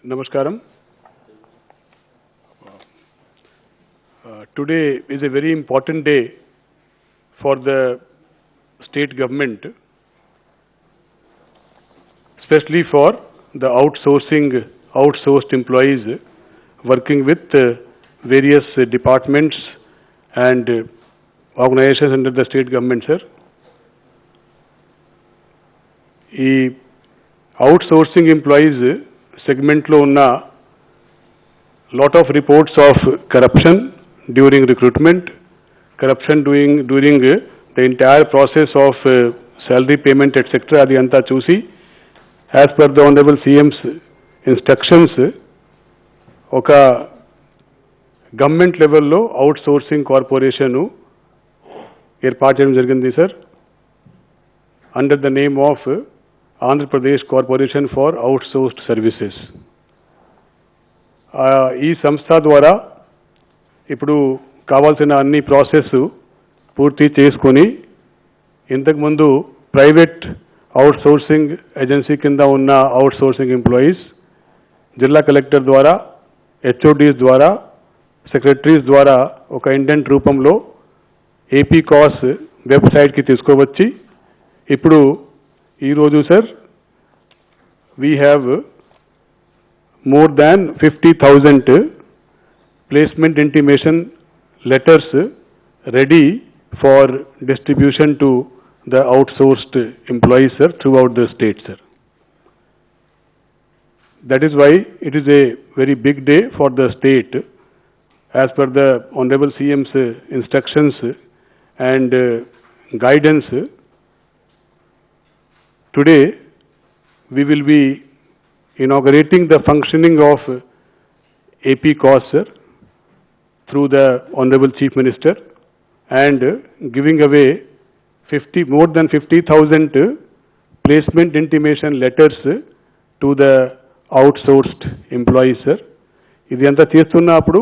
Namaskaram. Today is a very important day for the state government, especially for the outsourced employees working with various departments and organizations under the state government, sir. ఈ outsourcing employees సెగ్మెంట్లో ఉన్న lot of reports of corruption during recruitment, corruption during the entire process of salary payment, etc. అది అంతా చూసి as per the honorable CM's instructions ఒక government లెవెల్లో outsourcing corporation ఏర్పాటు చేయడం జరిగింది sir, under the name of Andhra Pradesh corporation for outsourced services. ఈ సంస్థ ద్వారా ఇప్పుడు కావాల్సిన అన్ని ప్రాసెస్ పూర్తి చేసుకొని ఇంతకుముందు ప్రైవేట్ అవుట్సోర్సింగ్ ఏజెన్సీ కింద ఉన్న అవుట్సోర్సింగ్ ఎంప్లాయీస్ జిల్లా కలెక్టర్ ద్వారా, హెచ్ఓడీస్ ద్వారా, సెక్రటరీస్ ద్వారా ఒక ఇండెంట్ రూపంలో ఏపీ కాస్ వెబ్సైట్కి తీసుకువచ్చి ఇప్పుడు ఈరోజు sir we have more than 50,000 placement intimation letters ready for distribution to the outsourced employees, sir, throughout the state, sir. That is why it is a very big day for the state. As per the Honorable CM's instructions and guidance, today we will be inaugurating the functioning of AP COS, sir, through the Honorable Chief Minister, and giving away more than 50,000 placement intimation letters to the outsourced employees, sir. ఇది అంతా చేస్తున్నప్పుడు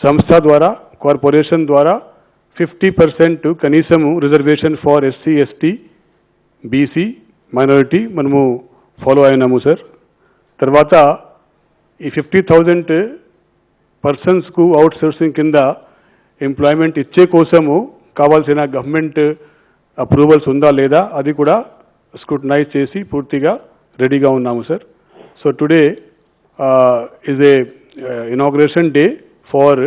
సంస్థ ద్వారా, corporation ద్వారా 50% కనీసము reservation for SC, ST, BC, minority మనము follow అయినాము sir. తర్వాత ఈ 50,000 పర్సన్స్కు అవుట్సోర్సింగ్ కింద ఎంప్లాయ్మెంట్ ఇచ్చే కోసము కావాల్సిన గవర్నమెంట్ అప్రూవల్స్ ఉందా లేదా అది కూడా స్క్రూటనైజ్ చేసి పూర్తిగా రెడీగా ఉన్నాము sir. So today is a inauguration day for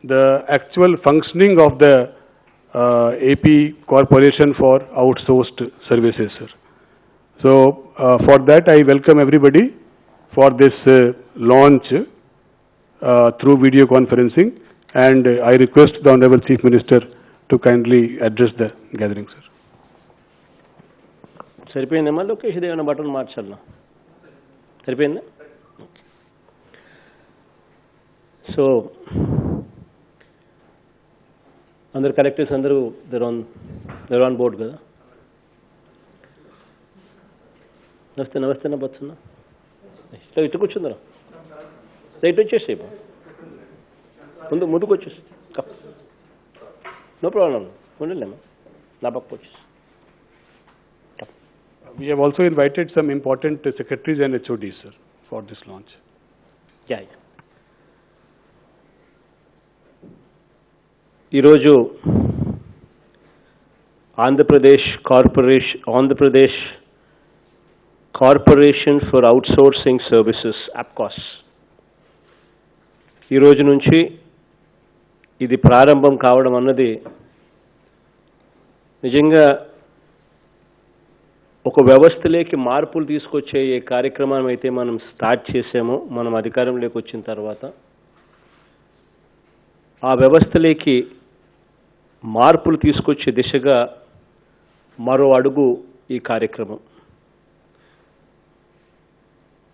the actual functioning of the AP corporation for outsourced services, sir. So for that I welcome everybody for this launch through video conferencing, and I request the Honorable Chief Minister to kindly address the gathering, sir. సరిపోయిందమ్మా లోకేష్, ఏమైనా button మార్చాలా? సరిపోయిందా? So అందరు collectors అందరూ they're on board కదా? నమస్తే నమస్తే నా బతున్నా ఇట్లా ఇటు కూర్చుందరా, రైట్ వచ్చేసి ముందుకు వచ్చేసి నో ప్రాబ్లం ఉండలేమ్మా, నా పక్క వచ్చేసి. We have also invited some important secretaries and HODs, sir, for this launch. Yeah. ఈరోజు Andhra Pradesh corporation for outsourcing services APCOS ఈరోజు నుంచి ఇది ప్రారంభం కావడం అన్నది నిజంగా ఒక వ్యవస్థలోకి మార్పులు తీసుకొచ్చే ఏ కార్యక్రమం అయితే మనం స్టార్ట్ చేసామో మనం అధికారంలోకి వచ్చిన తర్వాత ఆ వ్యవస్థలోకి మార్పులు తీసుకొచ్చే దిశగా మరో అడుగు ఈ కార్యక్రమం.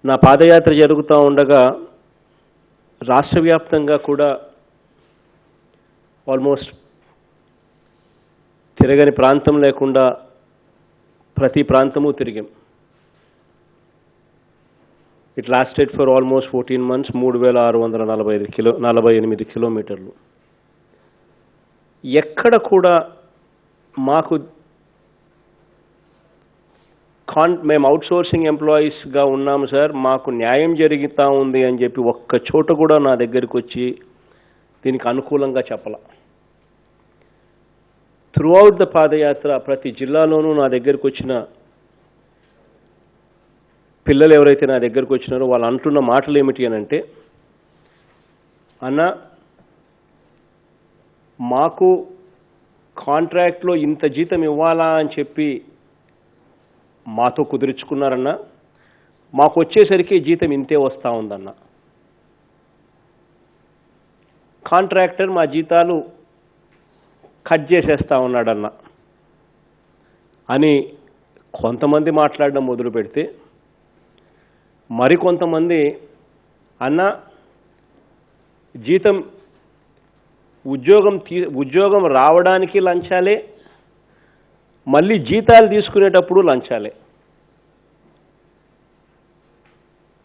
నా పాదయాత్ర జరుగుతూ ఉండగా రాష్ట్ర వ్యాప్తంగా కూడా ఆల్మోస్ట్ తిరగని ప్రాంతం లేకుండా ప్రతి ప్రాంతము తిరిగాం. It lasted for almost 14 months, 3648 కిలోమీటర్లు. ఎక్కడ కూడా మాకు మేము అవుట్సోర్సింగ్ ఎంప్లాయీస్గా ఉన్నాము సార్, మాకు న్యాయం జరుగుతూ ఉంది అని చెప్పి ఒక్క చోట కూడా నా దగ్గరికి వచ్చి దీనికి అనుకూలంగా చెప్పాల. త్రూఅవుట్ ద పాదయాత్ర ప్రతి జిల్లాలోనూ నా దగ్గరికి వచ్చిన పిల్లలు ఎవరైతే నా దగ్గరికి వచ్చినారో వాళ్ళు అంటున్న మాటలు ఏమిటి అని అంటే, అన్న మాకు కాంట్రాక్ట్లో ఇంత జీతం ఇవ్వాలా అని చెప్పి మాతో కుదుర్చుకున్నారన్న, మాకు వచ్చేసరికి జీతం ఇంతే వస్తూ ఉందన్న. కాంట్రాక్టర్ మా జీతాలు కట్ చేసేస్తూ ఉన్నాడన్న అని కొంతమంది మాట్లాడడం మొదలు పెడితే, మరికొంతమంది అన్న జీతం ఉద్యోగం రావడానికి లంచాలే, మళ్ళీ జీతాలు తీసుకునేటప్పుడు లంచాలే,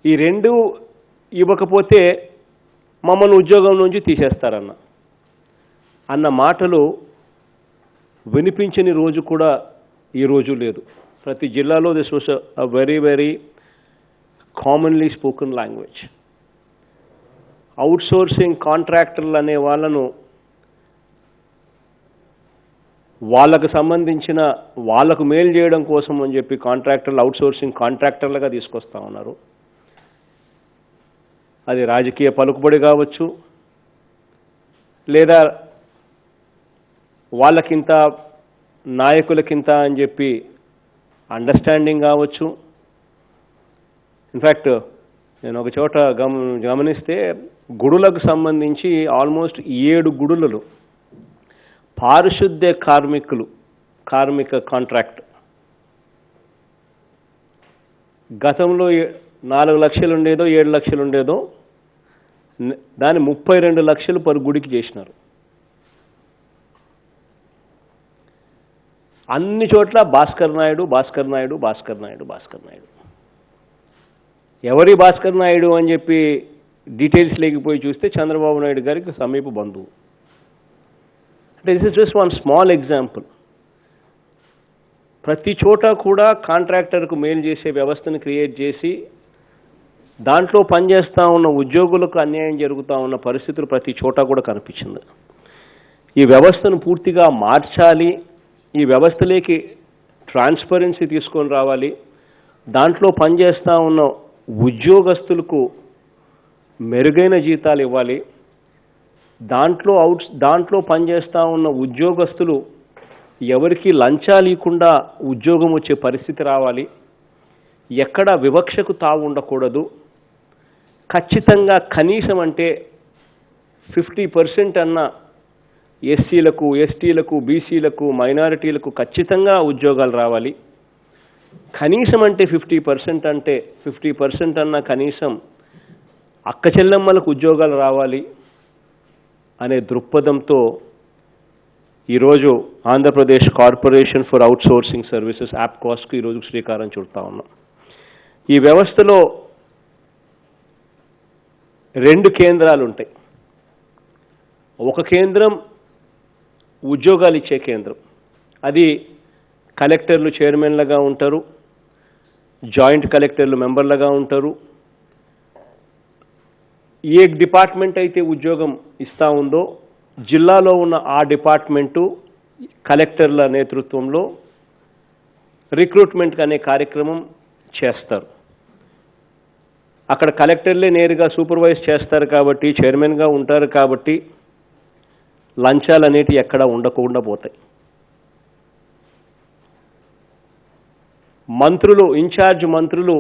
ఈ రెండు ఇవ్వకపోతే మమ్మల్ని ఉద్యోగం నుంచి తీసేస్తారన్న అన్న మాటలు వినిపించని రోజు కూడా ఈ రోజు లేదు. ప్రతి జిల్లాలో this was a very very commonly spoken language. Outsourcing కాంట్రాక్టర్లు అనే వాళ్ళను వాళ్ళకు సంబంధించిన వాళ్ళకు మేలు చేయడం కోసం అని చెప్పి కాంట్రాక్టర్లు అవుట్సోర్సింగ్ కాంట్రాక్టర్లుగా తీసుకొస్తా ఉన్నారు. అది రాజకీయ పలుకుబడి కావచ్చు, లేదా వాళ్ళకింత నాయకులకింత అని చెప్పి అండర్స్టాండింగ్ కావచ్చు. ఇన్ఫ్యాక్ట్ నేను ఒక చోట గమనిస్తే గుడులకు సంబంధించి ఆల్మోస్ట్ 7 గుడులలో పారిశుద్ధ్య కార్మిక కాంట్రాక్ట్ గతంలో 4 లక్షలు ఉండేదో 7 లక్షలు ఉండేదో దాన్ని 32 లక్షలు పర్ గుడికి చేసినారు. అన్ని చోట్ల భాస్కర్ నాయుడు. ఎవరి భాస్కర్ నాయుడు అని చెప్పి డీటెయిల్స్ లేకపోయి చూస్తే చంద్రబాబు నాయుడు గారికి సమీప బంధువు. అంటే this is just one small example. ప్రతి చోట కూడా కాంట్రాక్టర్కు మేలు చేసే వ్యవస్థను క్రియేట్ చేసి దాంట్లో పనిచేస్తూ ఉన్న ఉద్యోగులకు అన్యాయం జరుగుతూ ఉన్న పరిస్థితులు ప్రతి చోట కూడా కనిపించింది. ఈ వ్యవస్థను పూర్తిగా మార్చాలి, ఈ వ్యవస్థలోకి ట్రాన్స్పరెన్సీ తీసుకొని రావాలి, దాంట్లో పనిచేస్తూ ఉన్న ఉద్యోగస్తులకు మెరుగైన జీతాలు ఇవ్వాలి, దాంట్లో పనిచేస్తూ ఉన్న ఉద్యోగస్తులు ఎవరికి లంచాలు ఇవ్వకుండా ఉద్యోగం వచ్చే పరిస్థితి రావాలి, ఎక్కడ వివక్షకు తావు ఉండకూడదు, ఖచ్చితంగా కనీసం అంటే 50% అన్న ఎస్సీలకు, ఎస్టీలకు, బీసీలకు, మైనారిటీలకు ఖచ్చితంగా ఉద్యోగాలు రావాలి, కనీసం అంటే 50% అంటే 50% అన్న కనీసం అక్క చెల్లెమ్మలకు ఉద్యోగాలు రావాలి అనే దృక్పథంతో ఈరోజు Andhra Pradesh corporation for outsourcing services యాప్కాస్కు ఈరోజు శ్రీకారం చుడతా ఉన్నాం. ఈ వ్యవస్థలో 2 కేంద్రాలు ఉంటాయి. ఒక కేంద్రం ఉద్యోగాలు ఇచ్చే కేంద్రం, అది కలెక్టర్లు చైర్మన్లుగా ఉంటారు, జాయింట్ కలెక్టర్లు మెంబర్లుగా ఉంటారు. ఏ డిపార్ట్మెంట్ అయితే ఉద్యోగం ఇస్తూ ఉందో జిల్లాలో ఉన్న ఆ డిపార్ట్మెంటు కలెక్టర్ల నేతృత్వంలో రిక్రూట్మెంట్ అనే కార్యక్రమం చేస్తారు. అక్కడ కలెక్టర్లే నేరుగా సూపర్వైజ్ చేస్తారు కాబట్టి, చైర్మన్గా ఉంటారు కాబట్టి లంచాలు అనేటివి ఎక్కడ ఉండకుండా పోతాయి. మంత్రులు, ఇన్ఛార్జ్ మంత్రులు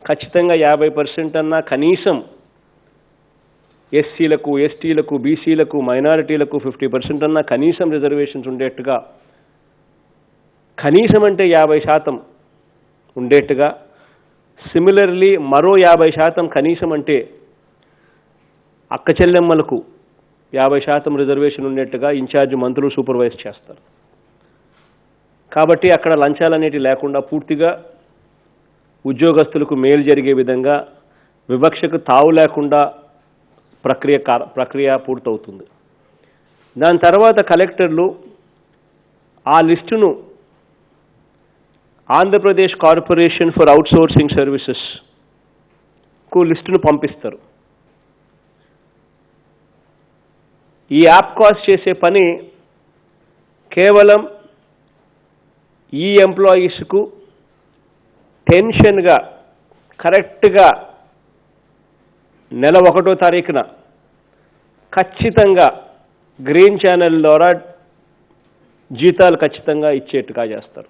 ఖచ్చితంగా 50% అన్నా కనీసం ఎస్సీలకు, ఎస్టీలకు, బీసీలకు, మైనారిటీలకు 50% అన్నా కనీసం రిజర్వేషన్స్ ఉండేట్టుగా, కనీసం అంటే 50% ఉండేట్టుగా, సిమిలర్లీ మరో 50% కనీసం అంటే అక్క చెల్లెమ్మలకు 50% రిజర్వేషన్ ఉండేట్టుగా ఇన్ఛార్జ్ మంత్రులు సూపర్వైజ్ చేస్తారు. కాబట్టి అక్కడ లంచాలు అనేటివి లేకుండా పూర్తిగా ఉద్యోగస్తులకు మేలు జరిగే విధంగా వివక్షకు తావు లేకుండా ప్రక్రియ పూర్తవుతుంది. దాని తర్వాత కలెక్టర్లు ఆ లిస్టును ఆంధ్రప్రదేశ్ కార్పొరేషన్ ఫర్ అవుట్సోర్సింగ్ సర్వీసెస్కు లిస్టును పంపిస్తారు. ఈ యాప్కాస్ చేసే పని కేవలం ఈ ఎంప్లాయీస్కు టెన్షన్గా కరెక్ట్గా నెల 1వ తారీఖున ఖచ్చితంగా గ్రీన్ ఛానల్ ద్వారా జీతాలు ఖచ్చితంగా ఇచ్చేట్టుగా చేస్తారు.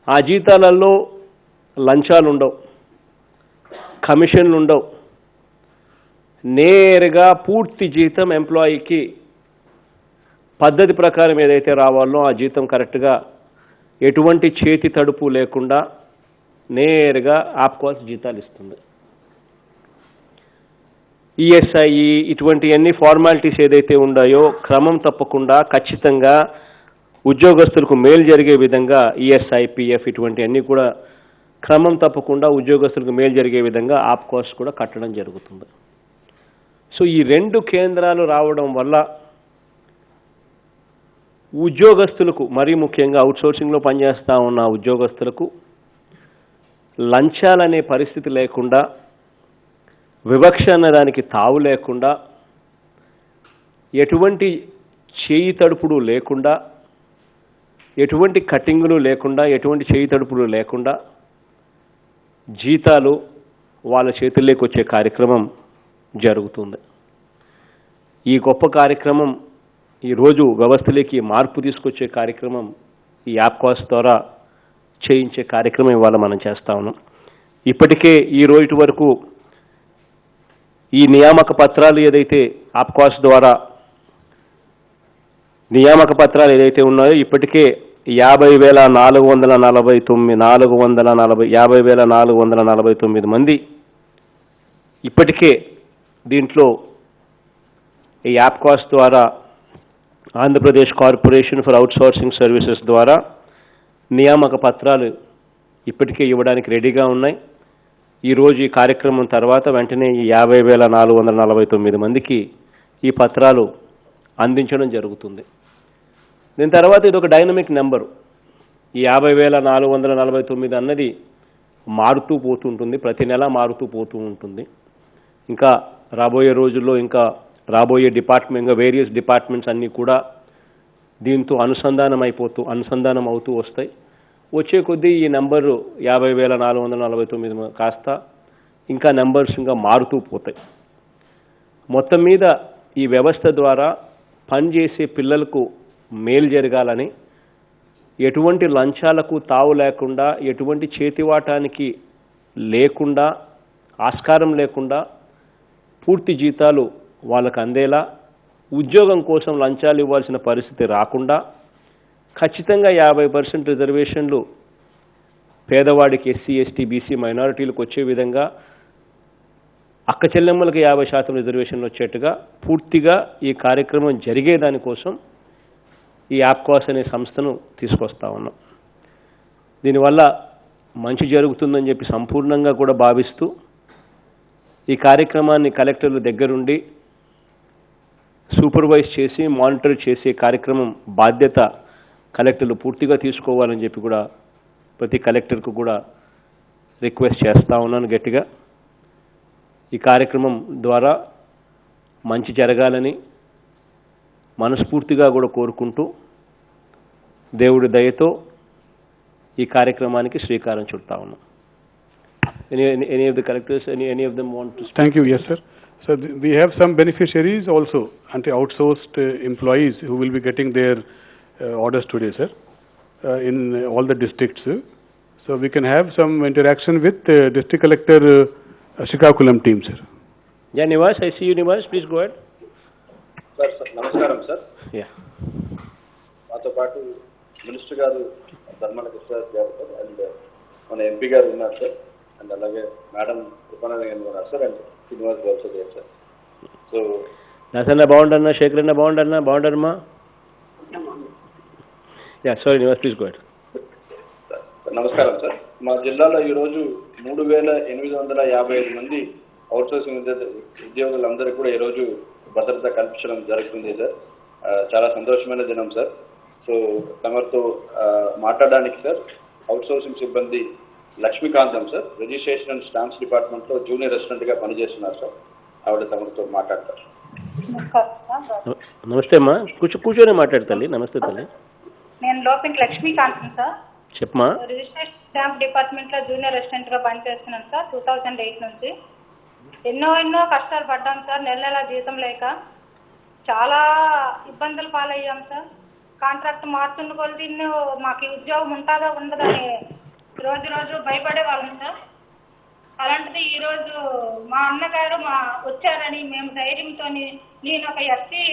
ఆ జీతాలలో లంచాలు ఉండవు, కమిషన్లు ఉండవు. నేరుగా పూర్తి జీతం ఎంప్లాయీకి పద్ధతి ప్రకారం ఏదైతే రావాలో ఆ జీతం కరెక్ట్గా ఎటువంటి చేతి తడుపు లేకుండా నేరుగా యాప్కాస్ జీతాలు ఇస్తుంది. ఈఎస్ఐ ఇటువంటి అన్ని ఫార్మాలిటీస్ ఏదైతే ఉన్నాయో క్రమం తప్పకుండా ఖచ్చితంగా ఉద్యోగస్తులకు మేలు జరిగే విధంగా ఈఎస్ఐ, పిఎఫ్ ఇటువంటి అన్నీ కూడా క్రమం తప్పకుండా ఉద్యోగస్తులకు మేలు జరిగే విధంగా యాప్కాస్ కూడా కట్టడం జరుగుతుంది. సో ఈ 2 కేంద్రాలు రావడం వల్ల ఉద్యోగస్తులకు, మరీ ముఖ్యంగా అవుట్సోర్సింగ్లో పనిచేస్తూ ఉన్న ఉద్యోగస్తులకు లంచాలనే పరిస్థితి లేకుండా, వివక్ష అన్నదానికి తావు లేకుండా, ఎటువంటి చేయి తడుపుడు లేకుండా, ఎటువంటి కటింగులు లేకుండా, ఎటువంటి చేయి తడుపులు లేకుండా జీతాలు వాళ్ళ చేతుల్లోకి వచ్చే కార్యక్రమం జరుగుతుంది. ఈ గొప్ప కార్యక్రమం ఈరోజు వ్యవస్థలోకి మార్పు తీసుకొచ్చే కార్యక్రమం ఈ యాప్కాస్ ద్వారా చేయించే కార్యక్రమం ఇవాళ మనం చేస్తా ఉన్నాం. ఇప్పటికే ఈ రోజు వరకు ఈ నియామక పత్రాలు ఏదైతే యాప్కాస్ ద్వారా నియామక పత్రాలు ఏదైతే ఉన్నాయో ఇప్పటికే 50,449 మంది ఇప్పటికే దీంట్లో ఈ యాప్కాస్ ద్వారా Andhra Pradesh corporation for outsourcing services ద్వారా నియామక పత్రాలు ఇప్పటికే ఇవ్వడానికి రెడీగా ఉన్నాయి. ఈరోజు ఈ కార్యక్రమం తర్వాత వెంటనే ఈ 50,449 మందికి ఈ పత్రాలు అందించడం జరుగుతుంది. దీని తర్వాత ఇది ఒక డైనమిక్ నెంబరు. ఈ 50,449 అన్నది మారుతూ పోతుంటుంది, ప్రతి నెల మారుతూ పోతూ ఉంటుంది. ఇంకా రాబోయే రోజుల్లో రాబోయే వేరియస్ డిపార్ట్మెంట్స్ అన్నీ కూడా దీంతో అనుసంధానం అవుతూ వస్తాయి. వచ్చే కొద్దీ ఈ నెంబరు 50,449 కాస్త ఇంకా నెంబర్స్ ఇంకా మారుతూ పోతాయి. మొత్తం మీద ఈ వ్యవస్థ ద్వారా పనిచేసే పిల్లలకు మేలు జరగాలని, ఎటువంటి లంచాలకు తావు లేకుండా, ఎటువంటి చేతివాటానికి లేకుండా, ఆస్కారం లేకుండా పూర్తి జీతాలు వాళ్ళకు అందేలా, ఉద్యోగం కోసం లంచాలు ఇవ్వాల్సిన పరిస్థితి రాకుండా, ఖచ్చితంగా 50% రిజర్వేషన్లు పేదవాడికి, ఎస్సీ, ఎస్టీ, బీసీ మైనారిటీలకు వచ్చే విధంగా, అక్క చెల్లెమ్మలకు 50% రిజర్వేషన్లు వచ్చేట్టుగా పూర్తిగా ఈ కార్యక్రమం జరిగేదానికోసం ఈ యాప్కాస్ అనే సంస్థను తీసుకొస్తా ఉన్నాం. దీనివల్ల మంచి జరుగుతుందని చెప్పి సంపూర్ణంగా కూడా భావిస్తూ ఈ కార్యక్రమాన్ని కలెక్టర్ల దగ్గరుండి సూపర్వైజ్ చేసి మానిటర్ చేసే కార్యక్రమం బాధ్యత కలెక్టర్లు పూర్తిగా తీసుకోవాలని చెప్పి కూడా ప్రతి కలెక్టర్కు కూడా రిక్వెస్ట్ చేస్తూ ఉన్నాను గట్టిగా. ఈ కార్యక్రమం ద్వారా మంచి జరగాలని మనస్ఫూర్తిగా కూడా కోరుకుంటూ దేవుడి దయతో ఈ కార్యక్రమానికి శ్రీకారం చుడతా ఉన్నాం. Any of the collectors, any of them want to speak? Thank you. Yes, sir. So we have some beneficiaries also, outsourced employees who will be getting their orders today, sir, in all the districts. So we can have some interaction with District Collector Srikakulam team, sir. Yeah, Nivas, I see you, Nivas. Please go ahead. Sir, namaskaram, sir. Yeah. మాతో పాటు minister గారు ధర్మాన కృష్ణరాజు గారు sir, and మన MP garu ఉన్నారు sir, and అలాగే madam Krupananda garu ఉన్నారు sir, and Srinivas garu sir. So నరసన్న బాగుండన్నా, శేఖరన్న బాగుండమ్మా. Yeah, sorry Nivas, please go ahead. నమస్కారం సార్. మా జిల్లాలో ఈరోజు 3,855 మంది అవుట్సోర్సింగ్ ఉద్యోగులందరికీ కూడా ఈరోజు భద్రత కల్పించడం జరుగుతుంది సార్. చాలా సంతోషమైన దినం సార్. సో తమరితో మాట్లాడడానికి సార్ అవుట్సోర్సింగ్ సిబ్బంది Lakshmikantham sir, registration and stamps డిపార్ట్మెంట్లో జూనియర్ అసిస్టెంట్గా పనిచేస్తున్నారు సార్. ఆవిడ తమతో మాట్లాడతారు. నమస్తే అమ్మా, కూర్చొని మాట్లాడతాలి. నమస్తే తల్లి. నేను Lopinti Lakshmikantham sir. చెప్పమా. Registration stamp డిపార్ట్మెంట్లో జూనియర్ అసిస్టెంట్గా పనిచేస్తున్నాను సార్ 2008 నుంచి. ఎన్నో కష్టాలు పడ్డాం సార్. నెల జీతం లేక చాలా ఇబ్బందులు పాలయ్యాం సార్. కాంట్రాక్ట్ మారుతున్న కొద్ది మాకు ఈ ఉద్యోగం ఉంటుందా ఉండదని రోజు భయపడే వాళ్ళం సార్. అలాంటిది ఈరోజు మా అన్నగారు వచ్చారని మేము ధైర్యంతో, నేను ఒక ఎస్సీ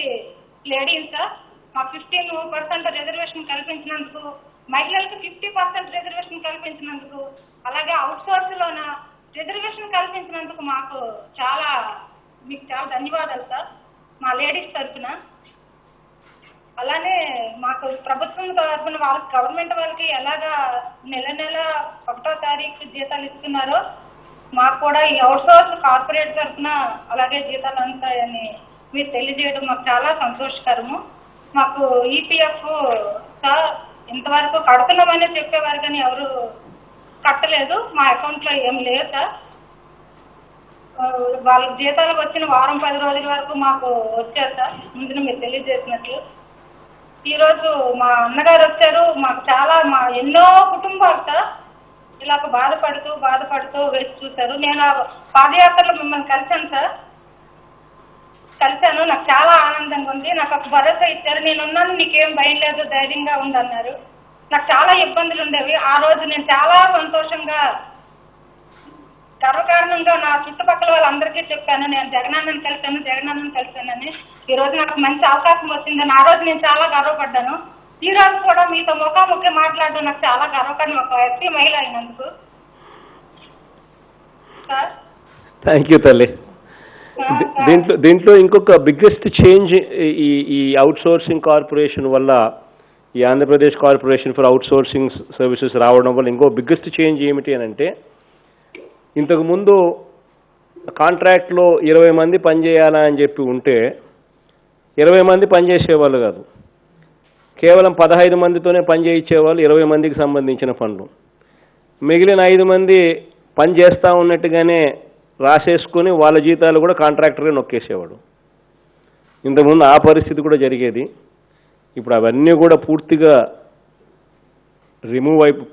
లేడీని సార్, మాకు 15% రిజర్వేషన్ కల్పించినందుకు, మహిళలకు 50% రిజర్వేషన్ కల్పించినందుకు, అలాగే అవుట్సోర్స్లోన రిజర్వేషన్ కల్పించినందుకు మీకు చాలా ధన్యవాదాలు సార్ మా లేడీస్ తరఫున. అలానే మాకు ప్రభుత్వం తరఫున వాళ్ళకి, గవర్నమెంట్ వాళ్ళకి ఎలాగా నెల 1వ తారీఖు జీతాలు ఇస్తున్నారో మాకు కూడా ఈ అవుట్సోర్స్ కార్పొరేట్ తరఫున అలాగే జీతాలు అందుతాయని మీరు తెలియజేయడం మాకు చాలా సంతోషకరము. మాకు ఈపీఎఫ్ సార్ ఇంతవరకు కడుతున్నామని చెప్పేవారు కానీ ఎవరు కట్టలేదు. మా అకౌంట్లో ఏం లేదు సార్. వాళ్ళ జీతాలకు వచ్చిన వారం 10 రోజుల వరకు మాకు వచ్చారు సార్, ముందున మీరు తెలియజేసినట్లు. ఈరోజు మా అన్నగారు వచ్చారు. మాకు ఎన్నో కుటుంబాలు సార్ ఇలాగ బాధపడుతూ వేసి చూశారు. నేను పాదయాత్రలో మిమ్మల్ని కలిశాను. నాకు చాలా ఆనందంగా ఉంది. నాకు ఒక భరోసా ఇచ్చారు. నేనున్నాను, నీకేం భయం లేదు, ధైర్యంగా ఉండన్నారు. నాకు చాలా ఇబ్బందులు ఉండేవి. ఆ రోజు నేను చాలా సంతోషంగా, గర్వకారణంగా నా చుట్టుపక్కల వాళ్ళందరికీ చెప్పాను, నేను జగనన్నని కలిశానని. ఈ రోజు నాకు మంచి అవకాశం వచ్చిందని ఆ రోజు నేను చాలా గర్వపడ్డాను. ఈ రోజు కూడా మీతో ముఖాముఖి మాట్లాడడం నాకు చాలా గర్వకారణం, ఒక ఎస్సీ మహిళ అయినందుకు సార్. థ్యాంక్ యూ తల్లి. దీంట్లో ఇంకొక బిగ్గెస్ట్ చేంజ్ ఈ అవుట్సోర్సింగ్ కార్పొరేషన్ వల్ల, ఈ Andhra Pradesh corporation for outsourcing services రావడం వల్ల ఇంకో బిగ్గెస్ట్ చేంజ్ ఏమిటి అని అంటే, ఇంతకుముందు కాంట్రాక్ట్లో 20 మంది పనిచేయాలా అని చెప్పి ఉంటే 20 మంది పనిచేసేవాళ్ళు కాదు, కేవలం 15 మందితోనే పనిచేయించేవాళ్ళు. 20 మందికి సంబంధించిన పనులు, మిగిలిన 5 మంది పని చేస్తూ ఉన్నట్టుగానే రాసేసుకొని వాళ్ళ జీతాలు కూడా కాంట్రాక్టర్గా నొక్కేసేవాడు. ఇంతకుముందు ఆ పరిస్థితి కూడా జరిగేది. ఇప్పుడు అవన్నీ కూడా పూర్తిగా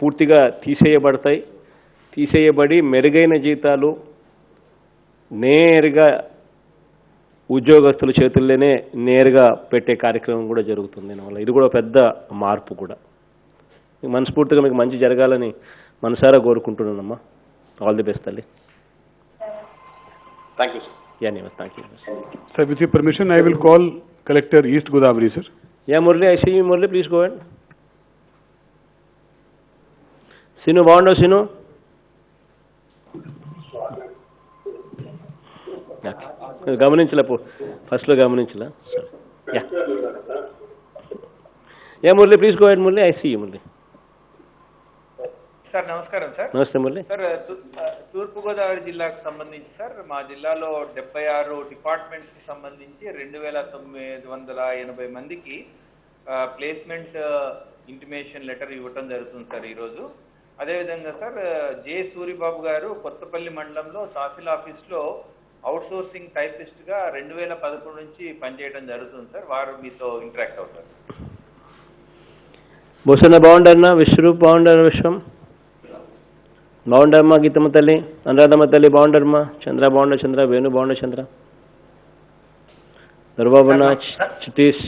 పూర్తిగా తీసేయబడి మెరుగైన జీతాలు నేరుగా ఉద్యోగస్తుల చేతుల్లోనే నేరుగా పెట్టే కార్యక్రమం కూడా జరుగుతుంది. దీనివల్ల ఇది కూడా పెద్ద మార్పు కూడా. మనస్ఫూర్తిగా మీకు మంచి జరగాలని మనసారా కోరుకుంటున్నానమ్మా. ఆల్ ది బెస్ట్ తల్లి. Thank you sir. Thank you. Sir, with your permission, I will call Collector East Godavari, sir. Murli, I see you. Murli, please go ahead. Sinu, బాగుండో Sinu? గమనించలే, ఫస్ట్లో గమనించలే. Murali, please go ahead Murali. I see you Murali. Sir నమస్కారం sir. నమస్తే Murali. Sir, తూర్పుగోదావరి జిల్లాకు సంబంధించి sir, మా జిల్లాలో 76 డిపార్ట్మెంట్స్కి సంబంధించి 2980 మందికి ప్లేస్మెంట్ ఇంటిమేషన్ లెటర్ ఇవ్వటం జరుగుతుంది సార్ ఈరోజు. అదేవిధంగా సార్, జె సూరిబాబు గారు కొత్తపల్లి మండలంలో తహసీల్ ఆఫీస్లో అవుట్సోర్సింగ్ టైపిస్ట్గా 2011 నుంచి పనిచేయడం జరుగుతుంది సార్. వారు మీతో ఇంటరాక్ట్ అవుతారు. బొసన్న బాగుండన్నా, విశ్వరూప్ బాగుండారు, విశ్వం బాగుండమ్మా, గీతమ్మ తల్లి, అనురాధమ్మ తల్లి బాగుండరమ్మా, చంద్ర బాగుండ, చంద్ర వేణు బాగుండ, చంద్ర దొరబాబున్నా, చితీష్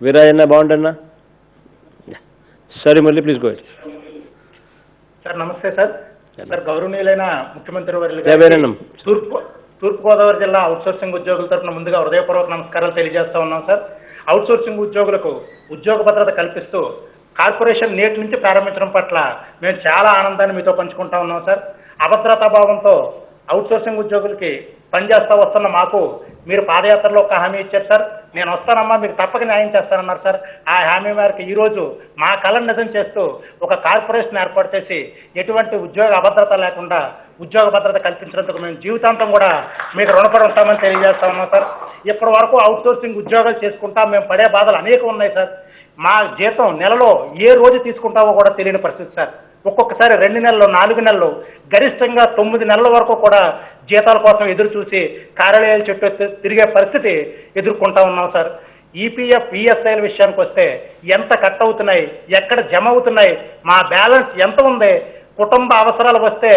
వీరాజన్న బాగుండన్నా. సరే Murali, please go head. Sir నమస్తే సార్. సార్, గౌరవనీయులైన ముఖ్యమంత్రి వర్యులు తూర్పుగోదావరి జిల్లా అవుట్సోర్సింగ్ ఉద్యోగుల తరఫున ముందుగా హృదయపూర్వక నమస్కారాలు తెలియజేస్తా ఉన్నాం సార్. అవుట్సోర్సింగ్ ఉద్యోగులకు ఉద్యోగ భద్రత కల్పిస్తూ కార్పొరేషన్ నేటి నుంచి ప్రారంభించడం పట్ల మేము చాలా ఆనందాన్ని మీతో పంచుకుంటా ఉన్నాం సార్. అభద్రతా భావంతో అవుట్సోర్సింగ్ ఉద్యోగులకి పనిచేస్తూ వస్తున్న మాకు మీరు పాదయాత్రలో ఒక హామీ ఇచ్చారు సార్, నేను వస్తానమ్మా మీరు తప్పక న్యాయం చేస్తానన్నారు సార్. ఆ హామీ మేరకు ఈరోజు మా కళను నిజం చేస్తూ ఒక కార్పొరేషన్ ఏర్పాటు చేసి ఎటువంటి ఉద్యోగ అభద్రత లేకుండా ఉద్యోగ భద్రత కల్పించినందుకు మేము జీవితాంతం కూడా మీకు రుణపడి ఉంటామని తెలియజేస్తా ఉన్నాం సార్. ఇప్పటి వరకు అవుట్సోర్సింగ్ ఉద్యోగాలు చేసుకుంటా మేము పడే బాధలు అనేకం ఉన్నాయి సార్. మా జీతం నెలలో ఏ రోజు తీసుకుంటామో కూడా తెలియని పరిస్థితి సార్. ఒక్కొక్కసారి 2 నెలలు 4 నెలలు గరిష్టంగా 9 నెలల వరకు కూడా జీతాల కోసం ఎదురు చూసి కార్యాలయాల చుట్టూ తిరిగే పరిస్థితి ఎదుర్కొంటా ఉన్నాం సార్. ఈపీఎఫ్ ఈఎస్ఐల విషయానికి వస్తే ఎంత కట్ అవుతున్నాయి, ఎక్కడ జమ అవుతున్నాయి, మా బ్యాలెన్స్ ఎంత ఉంది, కుటుంబ అవసరాలు వస్తే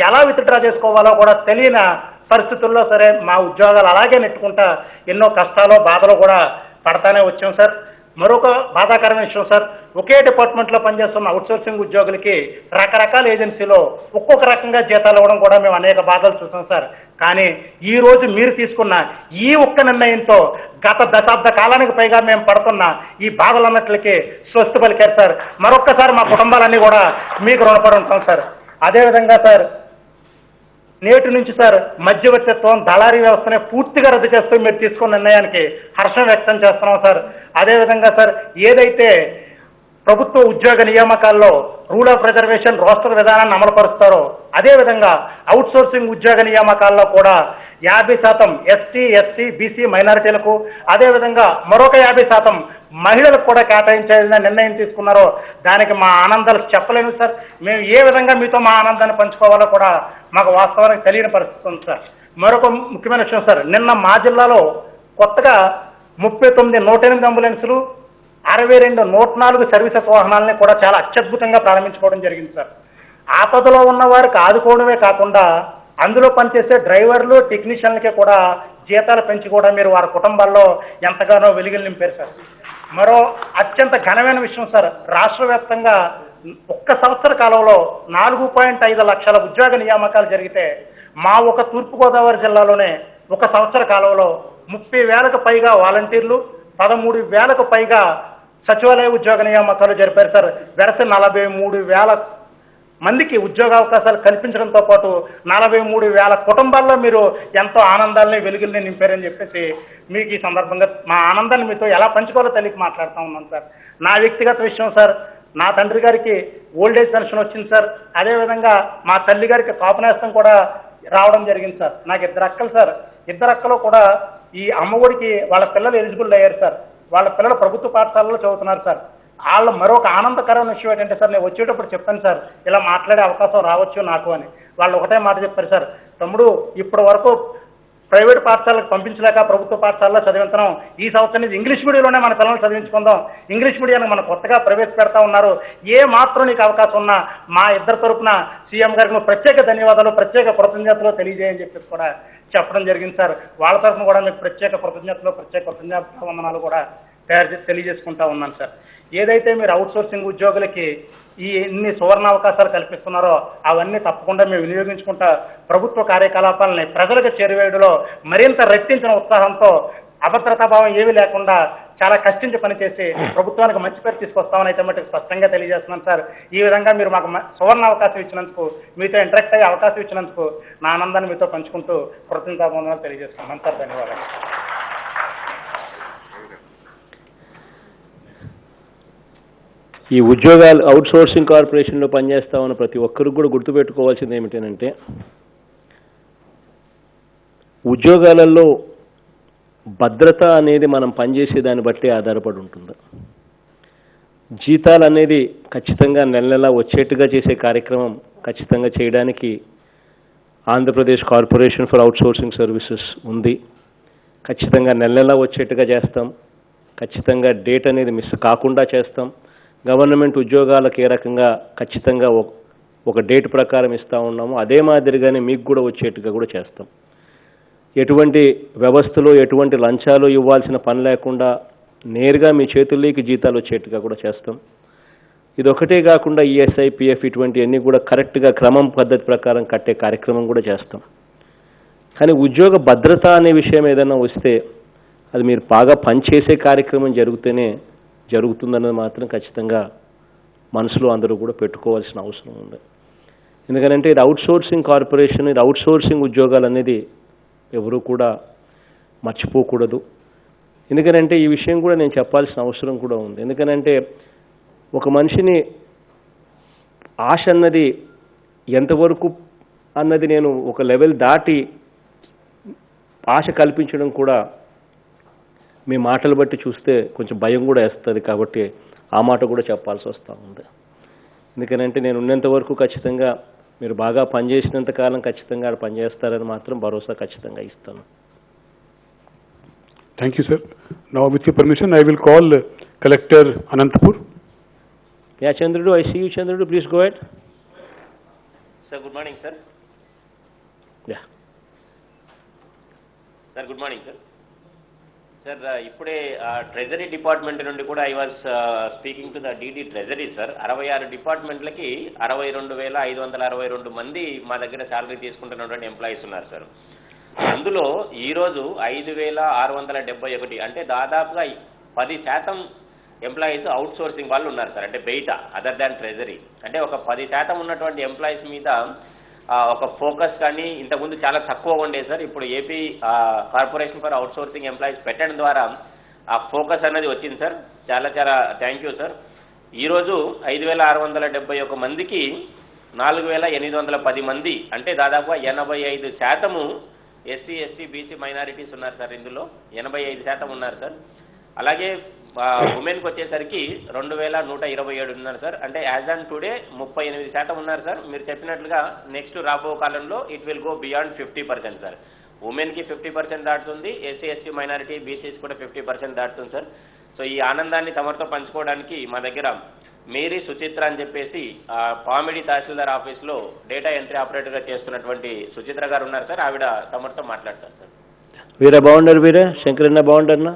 ఎలా విత్డ్రా చేసుకోవాలో కూడా తెలియని పరిస్థితుల్లో సరే మా ఉద్యోగాలు అలాగే నెట్టుకుంటా ఎన్నో కష్టాలు బాధలు కూడా పడతానే వచ్చాం సార్. మరొక బాధాకరమైన విషయం సార్, ఒకే డిపార్ట్మెంట్లో పనిచేస్తున్న అవుట్సోర్సింగ్ ఉద్యోగులకి రకరకాల ఏజెన్సీలో ఒక్కొక్క రకంగా జీతాలు ఇవ్వడం కూడా మేము అనేక బాధలు చూసాం సార్. కానీ ఈ రోజు మీరు తీసుకున్న ఈ ఒక్క నిర్ణయంతో గత దశాబ్ద కాలానికి పైగా మేము పడుతున్న ఈ బాధలన్నిటికీ స్వస్తి పలికారు సార్. మరొక్కసారి మా కుటుంబాలన్నీ కూడా మీకు రుణపడి ఉంటాం సార్. అదేవిధంగా సార్, నేటి నుంచి సార్ మధ్యవర్తిత్వం దళారీ వ్యవస్థనే పూర్తిగా రద్దు చేస్తూ మీరు తీసుకున్న నిర్ణయానికి హర్షం వ్యక్తం చేస్తున్నాం సార్. అదేవిధంగా సార్, ఏదైతే ప్రభుత్వ ఉద్యోగ నియామకాల్లో రూల్ ఆఫ్ రిజర్వేషన్ రోస్టర్ విధానాన్ని అమలుపరుస్తారో అదేవిధంగా అవుట్సోర్సింగ్ ఉద్యోగ నియామకాల్లో కూడా 50% ఎస్టీ ఎస్సీ బీసీ మైనారిటీలకు అదేవిధంగా మరొక 50% మహిళలకు కూడా కేటాయించాలని నిర్ణయం తీసుకున్నారో దానికి మా ఆనందాలు చెప్పలేము సార్. మేము ఏ విధంగా మీతో మా ఆనందాన్ని పంచుకోవాలో కూడా మాకు వాస్తవానికి తెలియని పరిస్థితి ఉంది సార్. మరొక ముఖ్యమైన విషయం సార్, నిన్న మా జిల్లాలో కొత్తగా 39 108 అంబులెన్సులు 62 104 సర్వీసెస్ వాహనాలని కూడా చాలా అత్యద్భుతంగా ప్రారంభించుకోవడం జరిగింది సార్. ఆపదలో ఉన్న వారికి ఆదుకోవడమే కాకుండా అందులో పనిచేసే డ్రైవర్లు టెక్నీషియన్లకే కూడా జీతాలు పెంచి కూడా మీరు వారి కుటుంబాల్లో ఎంతగానో వెలుగులు నింపారు సార్. మరో అత్యంత ఘనమైన విషయం సార్, రాష్ట్ర వ్యాప్తంగా ఒక్క సంవత్సర కాలంలో 4.5 లక్షల ఉద్యోగ నియామకాలు జరిగితే మా ఒక తూర్పుగోదావరి జిల్లాలోనే ఒక సంవత్సర కాలంలో 30,000కు పైగా వాలంటీర్లు 13,000కు పైగా సచివాలయ ఉద్యోగ నియామకాలు జరిపారు సార్. వెరస 43,000 మందికి ఉద్యోగావకాశాలు కల్పించడంతో పాటు 43,000 కుటుంబాల్లో మీరు ఎంతో ఆనందాలని వెలుగుల్ని నింపారని చెప్పేసి మీకు ఈ సందర్భంగా మా ఆనందాన్ని మీతో ఎలా పంచుకోవాలో తెలియక మాట్లాడుతూ ఉన్నాను సార్. నా వ్యక్తిగత విషయం సార్, నా తండ్రి గారికి ఓల్డేజ్ పెన్షన్ వచ్చింది సార్. అదేవిధంగా మా తల్లి గారికి కాపునేస్తం కూడా రావడం జరిగింది సార్. నాకు 2 అక్కలు సార్. 2 అక్కలు కూడా ఈ అమ్మఒడికి వాళ్ళ పిల్లలు ఎలిజిబుల్ అయ్యారు సార్. వాళ్ళ పిల్లలు ప్రభుత్వ పాఠశాలలో చదువుతున్నారు సార్. వాళ్ళ మరొక ఆనందకరమైన విషయం ఏంటంటే సార్, నేను వచ్చేటప్పుడు చెప్పాను సార్ ఇలా మాట్లాడే అవకాశం రావచ్చు నాకు అని. వాళ్ళు ఒకటే మాట చెప్పారు సార్, తమ్ముడు ఇప్పటి వరకు ప్రైవేట్ పాఠశాలకు పంపించలేక ప్రభుత్వ పాఠశాలలో చదివించడం, ఈ సంవత్సరం నుంచి ఇంగ్లీష్ మీడియంలోనే మన పిల్లల్ని చదివించుకుందాం, ఇంగ్లీష్ మీడియాన్ని మనం కొత్తగా ప్రవేశపెడతా ఉన్నారు, ఏ మాత్రం నీకు అవకాశం ఉన్నా మా ఇద్దరి తరపున సీఎం గారికి ప్రత్యేక ధన్యవాదాలు ప్రత్యేక కృతజ్ఞతలు తెలియజేయని చెప్పేసి కూడా చెప్పడం జరిగింది సార్. వాళ్ళ తరఫున కూడా మీకు ప్రత్యేక కృతజ్ఞత వందనాలు కూడా తెలియజేసుకుంటా ఉన్నాను సార్. ఏదైతే మీరు అవుట్సోర్సింగ్ ఉద్యోగులకి ఈ ఇన్ని సువర్ణ అవకాశాలు కల్పిస్తున్నారో అవన్నీ తప్పకుండా మేము వినియోగించుకుంటా ప్రభుత్వ కార్యకలాపాలని ప్రజలకు చేరువేయడంలో మరింత రెట్టించిన ఉత్సాహంతో అభద్రతాభావం ఏమీ లేకుండా చాలా కష్టించి పనిచేసి ప్రభుత్వానికి మంచి పేరు తీసుకొస్తామని అయితే మటుకు స్పష్టంగా తెలియజేస్తున్నాను సార్. ఈ విధంగా మీరు మాకు సువర్ణ అవకాశం ఇచ్చినందుకు, మీతో ఇంటరాక్ట్ అయ్యే అవకాశం ఇచ్చినందుకు నా ఆనందాన్ని మీతో పంచుకుంటూ కృతజ్ఞతాభావాలు తెలియజేస్తున్నాను సార్. ధన్యవాదాలు. ఈ ఉద్యోగాలు అవుట్సోర్సింగ్ కార్పొరేషన్లో పనిచేస్తా ఉన్న ప్రతి ఒక్కరికి కూడా గుర్తుపెట్టుకోవాల్సింది ఏమిటంటే, ఉద్యోగాలలో భద్రత అనేది మనం పనిచేసే దాన్ని బట్టి ఆధారపడి ఉంటుంది. జీతాలు అనేది ఖచ్చితంగా నెల నెలా వచ్చేట్టుగా చేసే కార్యక్రమం ఖచ్చితంగా చేయడానికి Andhra Pradesh corporation for outsourcing services ఉంది. ఖచ్చితంగా నెల నెలా వచ్చేట్టుగా చేస్తాం. ఖచ్చితంగా డేట్ అనేది మిస్ కాకుండా చేస్తాం. గవర్నమెంట్ ఉద్యోగాలకు ఏ రకంగా ఖచ్చితంగా ఒక డేట్ ప్రకారం ఇస్తూ ఉన్నామో అదే మాదిరిగానే మీకు కూడా వచ్చేట్టుగా కూడా చేస్తాం. ఎటువంటి వ్యవస్థలో ఎటువంటి లంచాలు ఇవ్వాల్సిన పని లేకుండా నేరుగా మీ చేతుల్లోకి జీతాలు వచ్చేట్టుగా కూడా చేస్తాం. ఇదొకటే కాకుండా ఈఎస్ఐ పిఎఫ్ ఇటువంటివన్నీ కూడా కరెక్ట్గా క్రమం పద్ధతి ప్రకారం కట్టే కార్యక్రమం కూడా చేస్తాం. కానీ ఉద్యోగ భద్రత అనే విషయం ఏదైనా వస్తే అది మీరు బాగా పనిచేసే కార్యక్రమం జరిగితేనే జరుగుతుందన్నది మాత్రం ఖచ్చితంగా మనసులో అందరూ కూడా పెట్టుకోవాల్సిన అవసరం ఉంది. ఎందుకంటే ఇది అవుట్సోర్సింగ్ కార్పొరేషన్, ఇది అవుట్సోర్సింగ్ ఉద్యోగాలు అనేది ఎవరు కూడా మర్చిపోకూడదు. ఎందుకనంటే ఈ విషయం కూడా నేను చెప్పాల్సిన అవసరం కూడా ఉంది. ఎందుకనంటే ఒక మనిషిని ఆశ అన్నది ఎంతవరకు అన్నది నేను ఒక లెవెల్ దాటి ఆశ కల్పించడం కూడా మీ మాటలు బట్టి చూస్తే కొంచెం భయం కూడా వేస్తుంది. కాబట్టి ఆ మాట కూడా చెప్పాల్సి వస్తూ ఉంది. ఎందుకనంటే నేను ఉన్నంత వరకు ఖచ్చితంగా మీరు బాగా పనిచేసినంత కాలం ఖచ్చితంగా పనిచేస్తారని మాత్రం భరోసా ఖచ్చితంగా ఇస్తాను. Thank you, sir. Now, with your permission, I will call Collector Anantapur. Yeah, Chandrudu, I see you, Chandrudu. Please go ahead. Sir, good morning, sir. Yeah. Sir, good morning, sir. Sir, ఇప్పుడే treasury department నుండి కూడా I was speaking to the DD treasury sir. 66 డిపార్ట్మెంట్లకి 62,562 మంది మా దగ్గర salary తీసుకుంటున్నటువంటి employees ఉన్నారు sir. అందులో ఈరోజు 5,671 అంటే దాదాపుగా 10% ఎంప్లాయీస్ అవుట్ సోర్సింగ్ వాళ్ళు ఉన్నారు సార్. అంటే బయట అదర్ దాన్ ట్రెజరీ. అంటే ఒక 10% ఉన్నటువంటి ఎంప్లాయీస్ మీద ఒక ఫోకస్ కానీ ఇంతకుముందు చాలా తక్కువ ఉండేది సార్. ఇప్పుడు AP corporation for out sourcing employees పెట్టడం ద్వారా ఆ ఫోకస్ అనేది వచ్చింది సార్. చాలా చాలా థ్యాంక్ యూ సార్. ఈరోజు 5,671 మందికి 4,810 మంది అంటే దాదాపుగా 85% ఎస్సీ, ఎస్టీ, బీసీ మైనారిటీస్ ఉన్నారు సార్. ఇందులో 85% ఉన్నారు సార్. అలాగే ఉమెన్కి వచ్చేసరికి 2,127 ఉన్నారు సార్. అంటే యాజ్ ఆన్ టుడే 38% ఉన్నారు సార్. మీరు చెప్పినట్లుగా నెక్స్ట్ రాబో కాలంలో it will go beyond 50% sir. ఉమెన్కి 50% దాటుతుంది, ఎస్సీ, ఎస్టీ మైనారిటీ, బీసీస్ కూడా 50% దాటుతుంది సార్. సో ఈ ఆనందాన్ని తమరితో పంచుకోవడానికి మా దగ్గర మేరీ సుచిత్ర అని చెప్పేసి పామిడి తహసీల్దార్ ఆఫీస్లో డేటా ఎంట్రీ ఆపరేటర్గా చేస్తున్నటువంటి సుచిత్ర గారు ఉన్నారు సార్. ఆవిడ తమరితో మాట్లాడతారు సార్. వీర బాగుండరు, వీరే శంకరన్న బాగుంటారన్నా,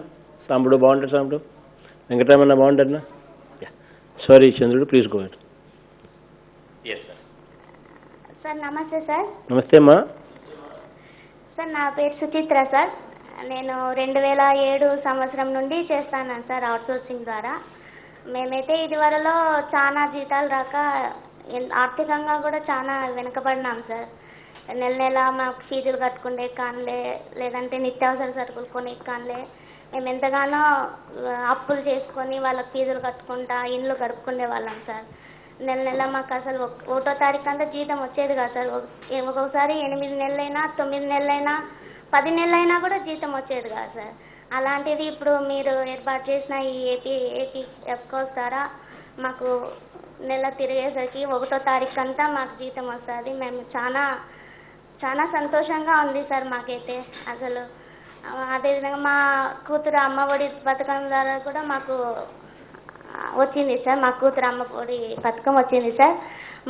సాంబుడు బాగుంటారు, సాంబుడు వెంకటరామన్న బాగుంటారన్నా. Sorry Chandrudu, please go ahead. Yes sir. Sir నమస్తే సార్. నమస్తే అమ్మా. సార్ నా పేరు సుచిత్ర సార్. నేను 2007 సంవత్సరం నుండి చేస్తాను సార్ అవుట్సోర్సింగ్ ద్వారా. మేమైతే ఇదివరలో చాలా జీతాలు రాక ఆర్థికంగా కూడా చాలా వెనుకబడినాం సార్. నెల నెల మాకు ఫీజులు కట్టుకుండే కానిలే, లేదంటే నిత్యావసర సరుకులు కొనే కానిలే, మేము ఎంతగానో అప్పులు చేసుకొని వాళ్ళకి ఫీజులు కట్టుకుంటా ఇండ్లు గడుపుకునే వాళ్ళం సార్. నెల నెల మాకు అసలు 1వ తారీఖు అంతా జీతం వచ్చేది కాదు సార్. ఒక్కొక్కసారి 8 నెలలైనా, 9 నెలలైనా, 10 నెలలైనా కూడా జీతం వచ్చేది కాదు సార్. అలాంటిది ఇప్పుడు మీరు ఏర్పాటు చేసిన ఈ ఏపీ ఎఫ్కోస్ ద్వారా మాకు నెల తిరిగేసరికి 1వ తారీఖు అంతా మాకు జీతం వస్తుంది. మేము చాలా చాలా సంతోషంగా ఉంది సార్ మాకైతే అసలు. అదేవిధంగా మా కూతురు అమ్మఒడి పథకం ద్వారా కూడా మాకు వచ్చింది సార్. మా కూతురు అమ్మఒడి పథకం వచ్చింది సార్.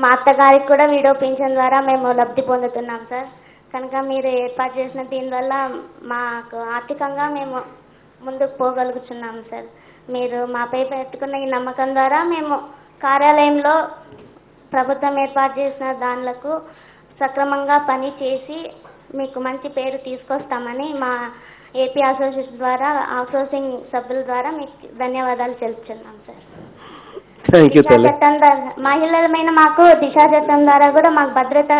మా అత్తగారికి కూడా వీడియో పింఛన్ ద్వారా మేము లబ్ధి పొందుతున్నాం సార్. కనుక మీరు ఏర్పాటు చేసిన దీనివల్ల మాకు ఆర్థికంగా మేము ముందుకు పోగలుగుతున్నాం సార్. మీరు మాపై పెట్టుకున్న ఈ నమ్మకం ద్వారా మేము కార్యాలయంలో ప్రభుత్వం ఏర్పాటు చేసిన దానిలకు సక్రమంగా పని చేసి మీకు మంచి పేరు తీసుకొస్తామని మా ఏపీ అసోసియేషన్ ద్వారా అవుట్సోర్సింగ్ సభ్యుల ద్వారా మీకు ధన్యవాదాలు తెలుపుతున్నాం సార్. దిశా చట్టం ద్వారా మహిళలమైన మాకు దిశా చట్టం ద్వారా కూడా మాకు భద్రత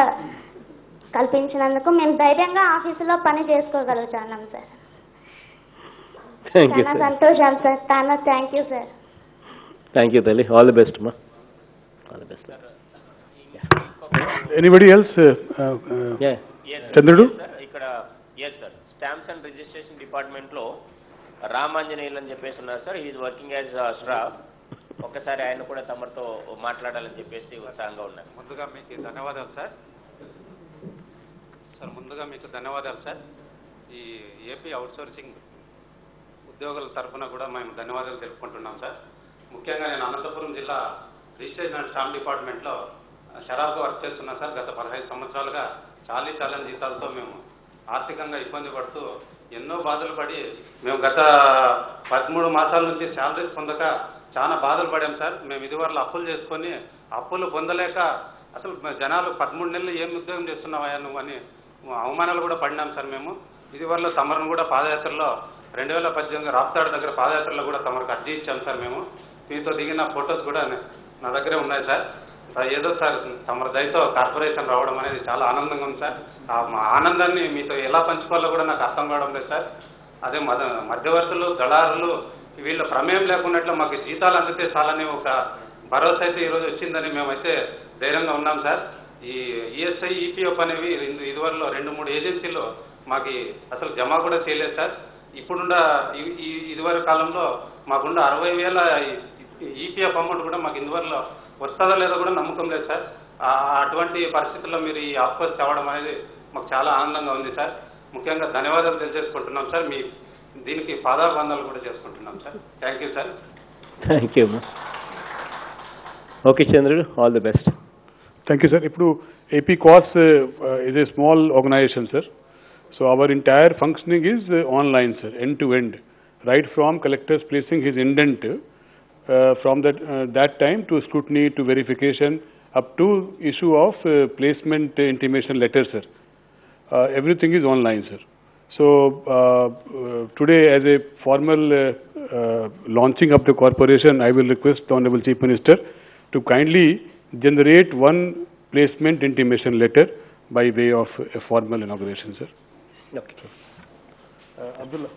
కల్పించినందుకు మేము ధైర్యంగా ఆఫీసులో పని చేసుకోగలుగుతున్నాం సార్. చాలా సంతోషం సార్. చాలా thank you sir. Thank you తల్లి. ఆల్ ది బెస్ట్ అమ్మా. All the best. Anybody else? Chandrudu ఇక్కడ yes sir. Stamps and registration డిపార్ట్మెంట్లో రామాంజనేయులు అని చెప్పేసి ఉన్నారు sir. Is working as staff. ఒక్కసారి ఆయన కూడా తమరితో మాట్లాడాలని చెప్పేసి ఉత్సాహంగా ఉన్నారు. ముందుగా మీకు ధన్యవాదాలు సార్. ముందుగా మీకు ధన్యవాదాలు సార్. ఈ ఏపీ అవుట్సోర్సింగ్ ఉద్యోగుల తరఫున కూడా మేము ధన్యవాదాలు తెలుపుకుంటున్నాం సార్. ముఖ్యంగా నేను అనంతపురం జిల్లా రిజిస్ట్రేషన్ అండ్ స్టాంప్ డిపార్ట్మెంట్లో షరాబ్గా వర్క్ చేస్తున్నాను సార్. గత 15 సంవత్సరాలుగా చాలీ జీతాలతో మేము ఆర్థికంగా ఇబ్బంది పడుతూ ఎన్నో బాధలు పడి మేము గత 13 మాసాల నుంచి శాలరీస్ పొందక చాలా బాధలు పడాం సార్. మేము ఇదివరలో అప్పులు చేసుకొని అప్పులు పొందలేక అసలు జనాలు 13 నెలలు ఏం ఉద్యోగం చేస్తున్నావా నువ్వు అని అవమానాలు కూడా పడినాం సార్. మేము ఇదివరలో తమరును కూడా పాదయాత్రలో 2018 రాప్తాడు దగ్గర పాదయాత్రలో కూడా తమరికి అర్జీ ఇచ్చాం సార్. మేము మీతో దిగిన ఫొటోస్ కూడా నా దగ్గరే ఉన్నాయి సార్. ఏదో సార్ తమ దయతో కార్పొరేషన్ రావడం అనేది చాలా ఆనందంగా ఉంది సార్. మా ఆనందాన్ని మీతో ఎలా పంచుకోవాలో కూడా నాకు అర్థం కావడం లేదు సార్. అదే మధ్యవర్తులు, దళారులు వీళ్ళ ప్రమేయం లేకున్నట్లు మాకు జీతాలు అందితే చాలని ఒక భరోసా అయితే ఈరోజు వచ్చిందని మేమైతే ధైర్యంగా ఉన్నాం సార్. ఈ ఈఎస్ఐ, ఈపీఎఫ్ అనేవి ఇదివరలో 2-3 ఏజెన్సీలు మాకు అసలు జమ కూడా చేయలేదు సార్. ఇప్పుడున్న ఇదివరకు కాలంలో మాకున్న 60,000 ఈపీఎఫ్ అమౌంట్ కూడా మాకు ఇందువరలో వస్తుందో లేదో కూడా నమ్మకం లేదు సార్. అటువంటి పరిస్థితుల్లో మీరు ఈ ఆఫర్ తేవడం అనేది మాకు చాలా ఆనందంగా ఉంది సార్. ముఖ్యంగా ధన్యవాదాలు తెలియజేసుకుంటున్నాం సార్. మీ దీనికి పాదాబంధాలు కూడా చేసుకుంటున్నాం sir. Thank you sir. Thank you. Okay Chandrudu, all the best. Thank you, sir. Ippudu AP COS is a small organization, sir. So our entire functioning is online, sir, end to end, right from collectors placing his indent from that time to scrutiny to verification up to issue of placement intimation letter, sir. Everything is online, sir. So today, as a formal launching of the corporation, I will request the Honorable Chief Minister to kindly generate one placement intimation letter by way of a formal inauguration, sir. Okay. Abdullah.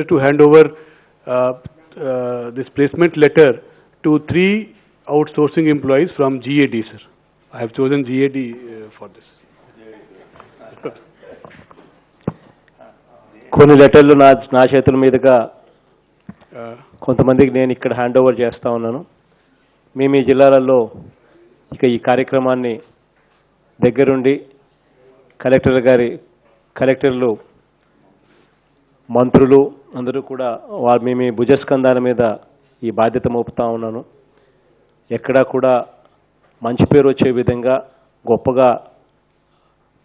To hand over this placement letter to 3 outsourcing employees from GAD, sir. I have chosen GAD for this. కొన్ని లెటర్లు నా చేతుల మీదుగా కొంతమందికి నేను ఇక్కడ hand over చేస్తూ ఉన్నాను. మీ జిల్లాలలో ఇక ఈ కార్యక్రమాన్ని దగ్గరుండి కలెక్టర్లు, మంత్రులు అందరూ కూడా మీ భుజస్కంధాల మీద ఈ బాధ్యత మోపుతా ఉన్నాను. ఎక్కడా కూడా మంచి పేరు వచ్చే విధంగా గొప్పగా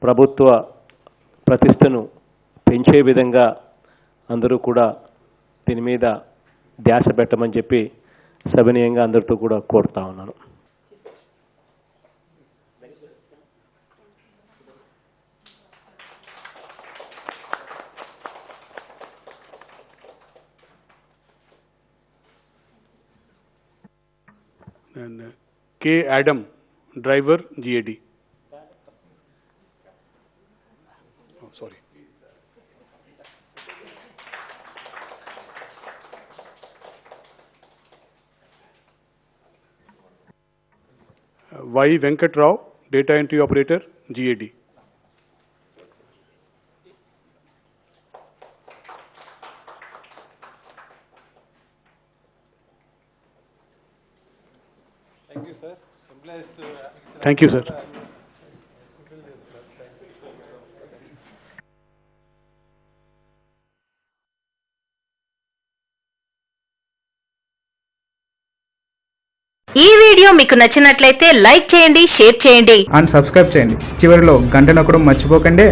ప్రభుత్వ ప్రతిష్టను పెంచే విధంగా అందరూ కూడా దీని మీద ధ్యాస పెట్టమని చెప్పి సవినయంగా అందరితో కూడా కోరుతా ఉన్నాను. And K. Adam, driver, GAD. Oh, sorry. Y. Venkat Rao, data entry operator, GAD. Thank you, sir. Thank you, sir. ఈ వీడియో మీకు నచ్చినట్లయితే లైక్ చేయండి, షేర్ చేయండి అండ్ సబ్స్క్రైబ్ చేయండి. చివరిలో గంట నొక్కడం మర్చిపోకండి.